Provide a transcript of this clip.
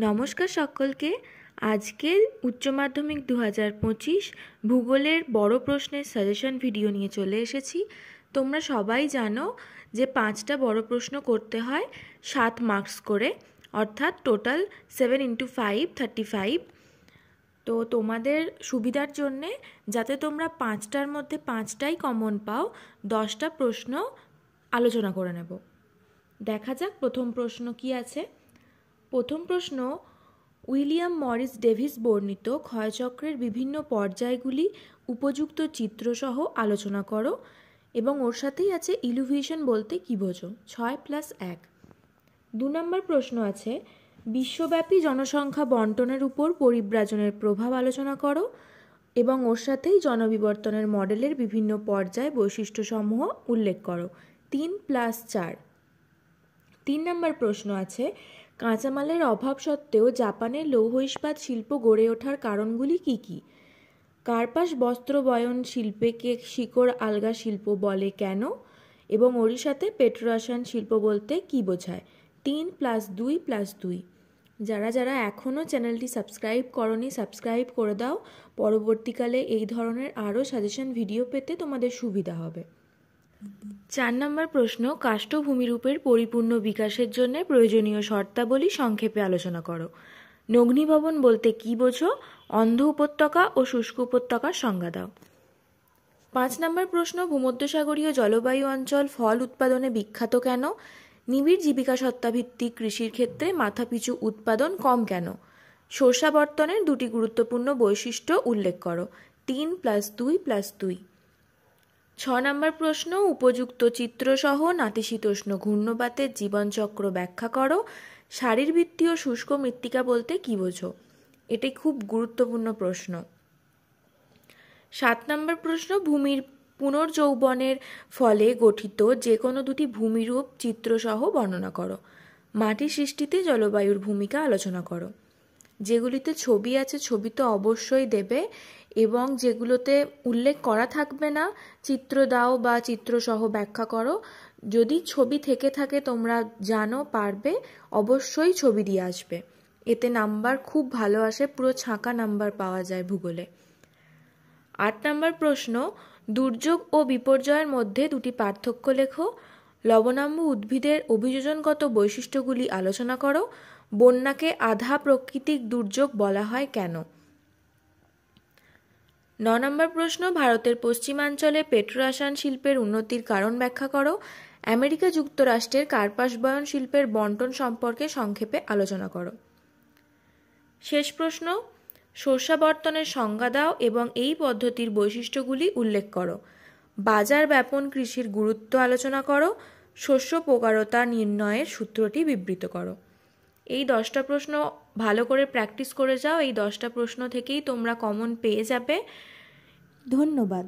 নমস্কার সকলকে। আজকের উচ্চ মাধ্যমিক 2025 ভূগোলের বড় প্রশ্নের সাজেশন ভিডিও নিয়ে চলে এসেছি। তোমরা সবাই জানো যে 5টা বড় প্রশ্ন করতে হয় 7 মার্কস করে, অর্থাৎ টোটাল 7 × 5 35। তো তোমাদের সুবিধার জন্যে যাতে তোমরা 5টার মধ্যে 5টাই কমন পাও, 10টা প্রশ্ন আলোচনা করে নেব। দেখা যাক প্রথম প্রশ্ন কি আছে। প্রথম প্রশ্ন, উইলিয়াম মরিস ডেভিস বর্ণিত ক্ষয়চক্রের বিভিন্ন পর্যায়গুলি উপযুক্ত চিত্রসহ আলোচনা করো, এবং ওর সাথেই আছে ইলুভিশন বলতে কী বোঝো। 6+1। 2 নম্বর প্রশ্ন আছে, বিশ্বব্যাপী জনসংখ্যা বন্টনের উপর পরিব্রাজনের প্রভাব আলোচনা করো, এবং ওর সাথেই জনবিবর্তনের মডেলের বিভিন্ন পর্যায় বৈশিষ্ট্যসমূহ উল্লেখ করো। 3+4। 3 নম্বর প্রশ্ন আছে, কাঁচামালের অভাব সত্ত্বেও জাপানের লৌহ ইস্পাত শিল্প গড়ে ওঠার কারণগুলি কী কী? কার্পাস বস্ত্র বয়ন শিল্পকে শিকড় আলগা শিল্প বলে কেন, এবং ওড়িশাতে পেট্রোরসায়ন শিল্প বলতে কী বোঝায়? 3+2+2। যারা যারা এখনও চ্যানেলটি সাবস্ক্রাইব করনি, সাবস্ক্রাইব করে দাও। পরবর্তীকালে এই ধরনের আরও সাজেশন ভিডিও পেতে তোমাদের সুবিধা হবে। 4 নম্বর প্রশ্ন, কাষ্ঠ ভূমিরূপের পরিপূর্ণ বিকাশের জন্য প্রয়োজনীয় শর্তাবলী সংক্ষেপে আলোচনা করো। নগ্নিভবন বলতে কী বোঝো? অন্ধ উপত্যকা ও শুষ্ক উপত্যকার সংজ্ঞা দাও। 5 নম্বর প্রশ্ন, ভূমধ্যসাগরীয় জলবায়ু অঞ্চল ফল উৎপাদনে বিখ্যাত কেন? নিবিড় জীবিকা সত্তাভিত্তিক কৃষির ক্ষেত্রে মাথাপিছু উৎপাদন কম কেন? শস্যাবর্তনের 2টি গুরুত্বপূর্ণ বৈশিষ্ট্য উল্লেখ করো। 3+2+2। 6 নম্বর প্রশ্ন, উপযুক্ত চিত্রসহ নাতিশীতোষ্ণ ঘূর্ণপাতের জীবনচক্র ব্যাখ্যা করো। শারীরবৃত্তীয় শুষ্ক মৃত্তিকা বলতে কী বোঝো? এটি খুব গুরুত্বপূর্ণ প্রশ্ন। 7 নম্বর প্রশ্ন, ভূমির পুনর্যৌবনের ফলে গঠিত যে কোনো 2টি ভূমিরূপ চিত্রসহ বর্ণনা করো। মাটি সৃষ্টিতে জলবায়ুর ভূমিকা আলোচনা করো। যেগুলিতে ছবি আছে ছবি তো অবশ্যই দেবে, এবং যেগুলোতে উল্লেখ করা থাকবে না চিত্র দাও বা চিত্রসহ ব্যাখ্যা করো। যদি ছবি থেকে থাকে তোমরা জানো পারবে, অবশ্যই ছবি দিয়ে আসবে। এতে নাম্বার খুব ভালো আসে, পুরো ছাঁকা নাম্বার পাওয়া যায় ভূগোলে। 8 নম্বর প্রশ্ন, দুর্যোগ ও বিপর্যয়ের মধ্যে 2টি পার্থক্য লেখো। লবণাম্ব উদ্ভিদের অভিযোজনগত বৈশিষ্ট্যগুলি আলোচনা করো। বন্যাকে আধা প্রাকৃতিক দুর্যোগ বলা হয় কেন? 9 নম্বর প্রশ্ন, ভারতের পশ্চিমাঞ্চলে পেট্রোরসায়ন শিল্পের উন্নতির কারণ ব্যাখ্যা করো। আমেরিকা যুক্তরাষ্ট্রের কার্পাস বয়ন শিল্পের বন্টন সম্পর্কে সংক্ষেপে আলোচনা করো। শেষ প্রশ্ন, শস্যাবর্তনের সংজ্ঞা দাও এবং এই পদ্ধতির বৈশিষ্ট্যগুলি উল্লেখ করো। বাজার ব্যাপন কৃষির গুরুত্ব আলোচনা করো। শস্য প্রকারতা নির্ণয়ের সূত্রটি বিবৃত করো। এই 10টা প্রশ্ন ভালো করে প্র্যাকটিস করে যাও। এই 10টা প্রশ্ন থেকেই তোমরা কমন পেয়ে যাবে। ধন্যবাদ।